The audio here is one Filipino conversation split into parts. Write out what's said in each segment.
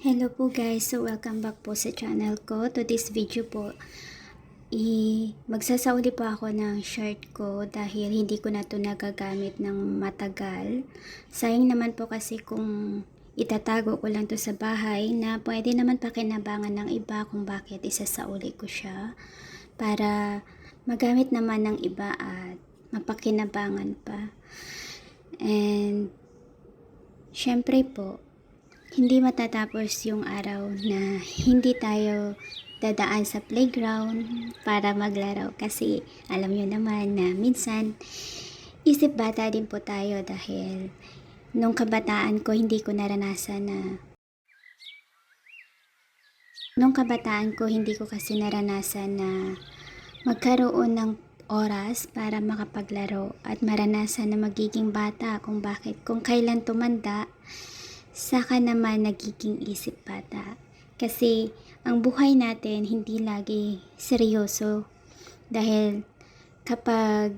Hello po guys, so welcome back po sa channel ko. To this video po, magsasauli po ako ng shirt ko dahil hindi ko na to nagagamit ng matagal. Sayang naman po kasi kung itatago ko lang to sa bahay na pwede naman pakinabangan ng iba kung bakit isasauli ko siya para magamit naman ng iba at mapakinabangan pa. And syempre po, hindi matatapos yung araw na hindi tayo dadaan sa playground para maglaro kasi alam nyo naman na minsan isip bata din po tayo dahil nung kabataan ko hindi ko kasi naranasan na magkaroon ng oras para makapaglaro at maranasan na magiging bata kung kailan tumanda saka naman nagiging isip bata. Kasi ang buhay natin hindi lagi seryoso dahil kapag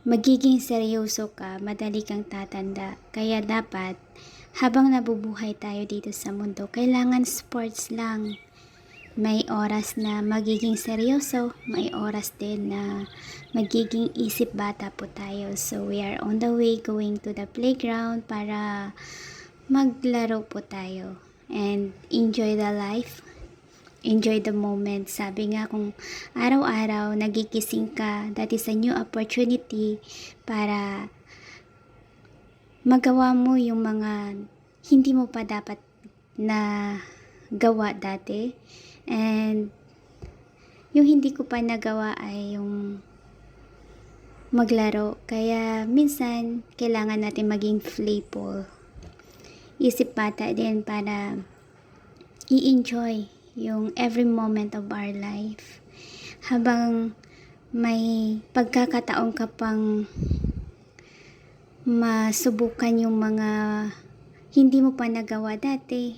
magiging seryoso ka, madali kang tatanda. Kaya dapat habang nabubuhay tayo dito sa mundo, kailangan sports lang. May oras na magiging seryoso, may oras din na magiging isip bata po tayo. So we are on the way going to the playground para maglaro po tayo and enjoy the life, enjoy the moment. Sabi nga, kung araw-araw nagigising ka, that is a new opportunity para magawa mo yung mga hindi mo pa dapat na gawa dati. And yung hindi ko pa nagawa ay yung maglaro. Kaya minsan kailangan natin maging playful, isip bata din para i-enjoy yung every moment of our life. Habang may pagkakataon ka pang masubukan yung mga hindi mo pa nagawa dati,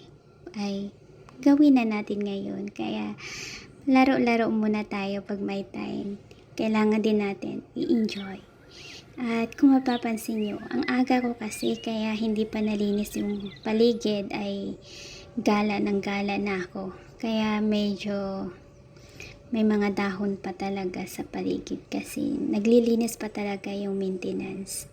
ay gawin na natin ngayon. Kaya laro-laro muna tayo pag may time. Kailangan din natin i-enjoy. At kung mapapansin nyo, ang aga ko kasi kaya hindi pa nalinis yung paligid ay gala ng gala na ako. Kaya medyo may mga dahon pa talaga sa paligid kasi naglilinis pa talaga yung maintenance.